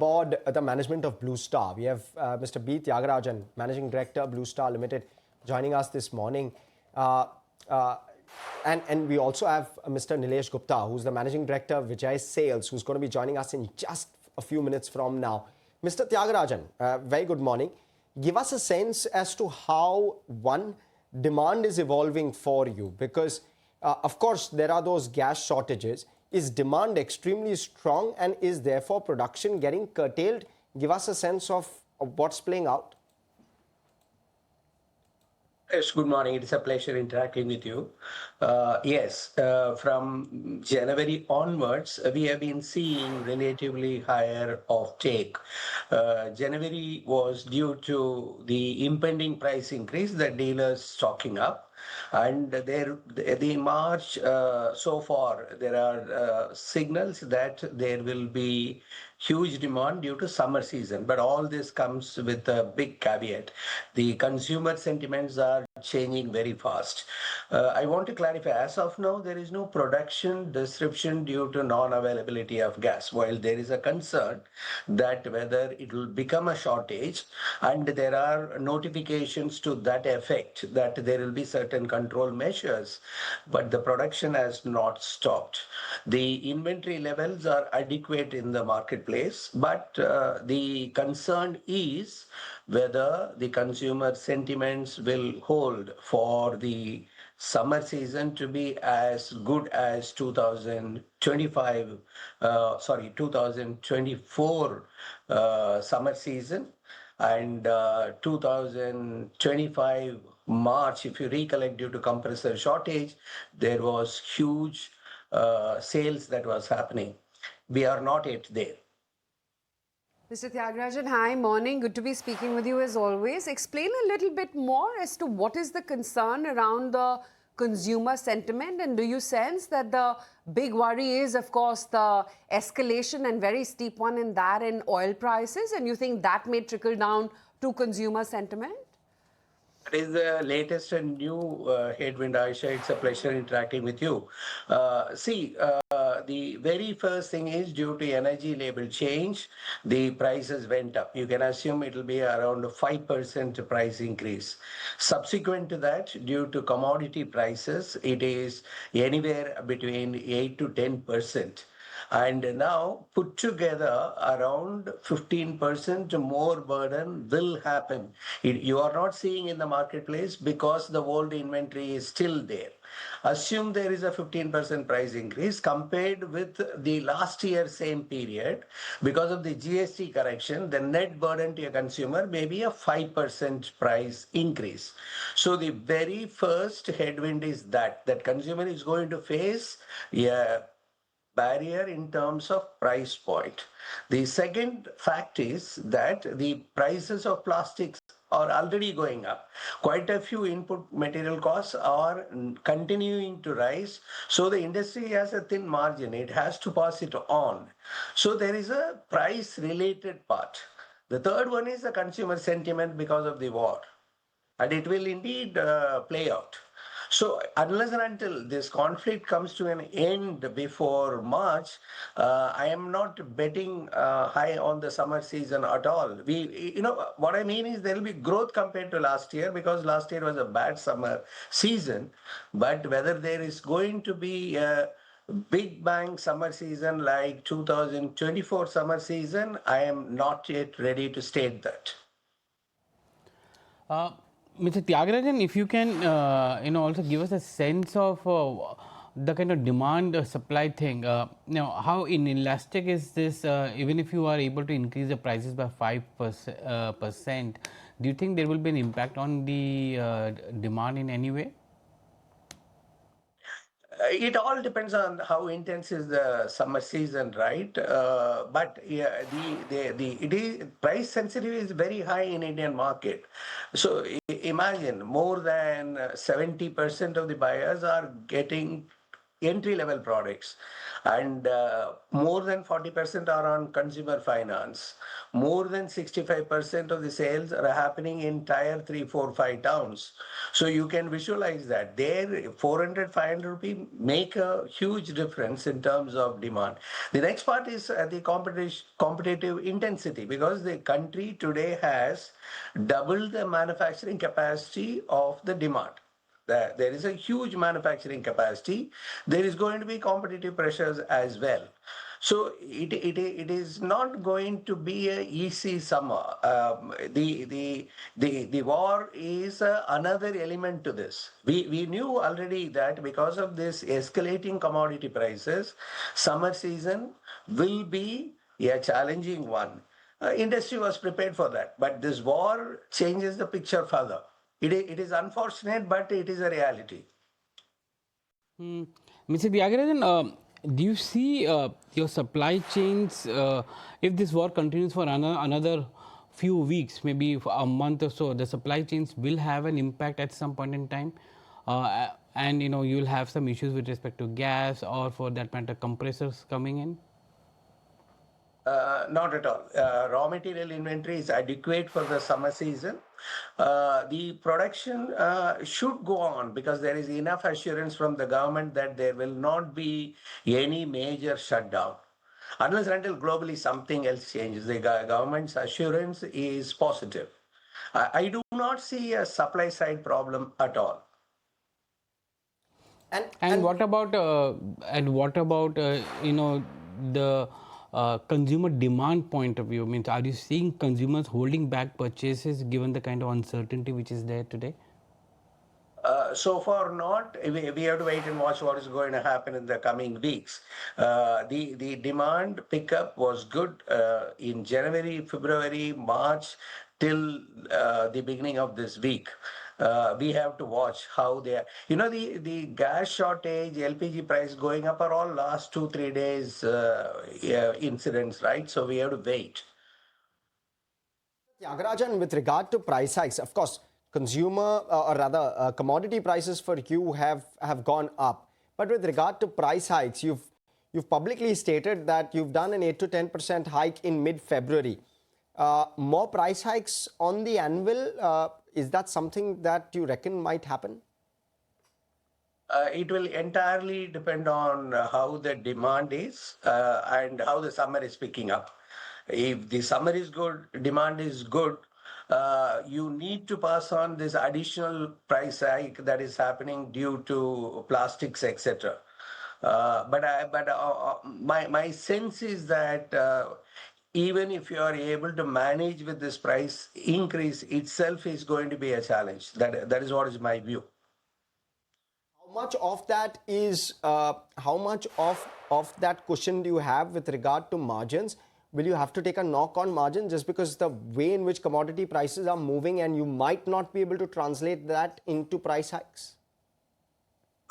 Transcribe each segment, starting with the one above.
aboard the management of Blue Star. We have Mr. B. Thiagarajan, Managing Director, Blue Star Limited, joining us this morning. Uh, uh, and we also have Mr. Nilesh Gupta, who's the Managing Director of Vijay Sales, who's going to be joining us in just a few minutes from now. Mr. Thiagarajan, very good morning. Give us a sense as to how, one, demand is evolving for you, because of course there are those gas shortages. Is demand extremely strong, and is therefore production getting curtailed? Give us a sense of what's playing out. Yes, good morning. It's a pleasure interacting with you. Yes, from January onwards, we have been seeing relatively higher offtake. January was due to the impending price increase, the dealers stocking up. And the March, so far, there are signals that there will be huge demand due to summer season. But all this comes with a big caveat. The consumer sentiments are changing very fast. I want to clarify, as of now, there is no production disruption due to non-availability of gas. While there is a concern that whether it will become a shortage, and there are notifications to that effect that there will be certain control measures, but the production has not stopped. The inventory levels are adequate in the marketplace, but the concern is whether the consumer sentiments will hold for the summer season to be as good as 2024 summer season, and 2025 March, if you recollect, due to compressor shortage, there was huge sales that was happening. We are not yet there. Mr. Thiagarajan, hi, morning. Good to be speaking with you as always. Explain a little bit more as to what is the concern around the consumer sentiment, and do you sense that the big worry is, of course, the escalation and very steep one in that in oil prices, and you think that may trickle down to consumer sentiment? That is the latest and new headwind, Aisha. It's a pleasure interacting with you. The very first thing is due to energy label change, the prices went up. You can assume it will be around 5% price increase. Subsequent to that, due to commodity prices, it is anywhere between 8 to 10%. And now put together around 15% more burden will happen. You are not seeing in the marketplace because the old inventory is still there. Assume there is a 15% price increase compared with the last year same period. Because of the GST correction, the net burden to a consumer may be a 5% price increase. So the very first headwind is that consumer is going to face a barrier in terms of price point. The second fact is that the prices of plastics are already going up. Quite a few input material costs are continuing to rise. So the industry has a thin margin. It has to pass it on. So there is a price related part. The third one is the consumer sentiment because of the war. And it will indeed play out. So unless and until this conflict comes to an end before March, I am not betting high on the summer season at all. What I mean is there will be growth compared to last year because last year was a bad summer season. But whether there is going to be a big bang summer season like 2024 summer season, I am not yet ready to state that. Mr. Thiagarajan, if you can, also give us a sense of the kind of demand supply thing. How inelastic is this? Even if you are able to increase the prices by 5%, do you think there will be an impact on the demand in any way? It all depends on how intense is the summer season, right? But yeah, it is price sensitivity is very high in Indian market. So imagine more than 70% of the buyers are getting entry-level products. And more than 40% are on consumer finance. More than 65% of the sales are happening in tier 3, 4, 5 towns. So you can visualize that. There, 400, 500 rupee make a huge difference in terms of demand. The next part is the competitive intensity, because the country today has doubled the manufacturing capacity of the demand. There is a huge manufacturing capacity. There is going to be competitive pressures as well. So it is not going to be an easy summer. The war is another element to this. We knew already that because of this escalating commodity prices, summer season will be a challenging one. Industry was prepared for that, but this war changes the picture further. It is unfortunate, but it is a reality. Mr. Thiagarajan, do you see your supply chains, if this war continues for another few weeks, maybe for a month or so, the supply chains will have an impact at some point in time? And you'll have some issues with respect to gas, or for that matter, compressors coming in? Not at all. Raw material inventory is adequate for the summer season. The production should go on because there is enough assurance from the government that there will not be any major shutdown. Unless and until globally something else changes, the government's assurance is positive. I do not see a supply side problem at all. And what about the consumer demand point of view? Means, are you seeing consumers holding back purchases given the kind of uncertainty which is there today? So far, not. We have to wait and watch what is going to happen in the coming weeks. The demand pickup was good in January, February, March, till the beginning of this week. We have to watch how they are. The gas shortage, LPG price going up are all last 2-3 days incidents, right? So we have to wait. Thiagarajan, with regard to price hikes, of course, consumer or rather commodity prices for you have gone up. But with regard to price hikes, you've publicly stated that you've done an 8 to 10% hike in mid-February. More price hikes on the anvil, is that something that you reckon might happen? It will entirely depend on how the demand is and how the summer is picking up. If the summer is good, demand is good, you need to pass on this additional price hike that is happening due to plastics, etc. My sense is that even if you are able to manage with this price increase itself is going to be a challenge. That is what is my view. How much of that is, how much of that cushion do you have with regard to margins? Will you have to take a knock on margin just because the way in which commodity prices are moving and you might not be able to translate that into price hikes?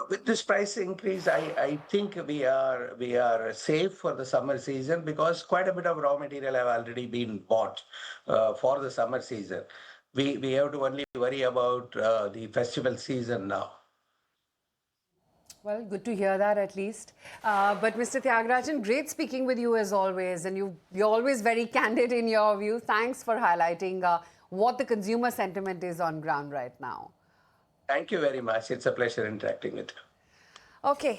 With this price increase, I think we are safe for the summer season because quite a bit of raw material have already been bought for the summer season. We have to only worry about the festival season now. Well, good to hear that at least. But Mr. Thiagarajan, great speaking with you as always. And you're always very candid in your view. Thanks for highlighting what the consumer sentiment is on ground right now. Thank you very much. It's a pleasure interacting with you. Okay.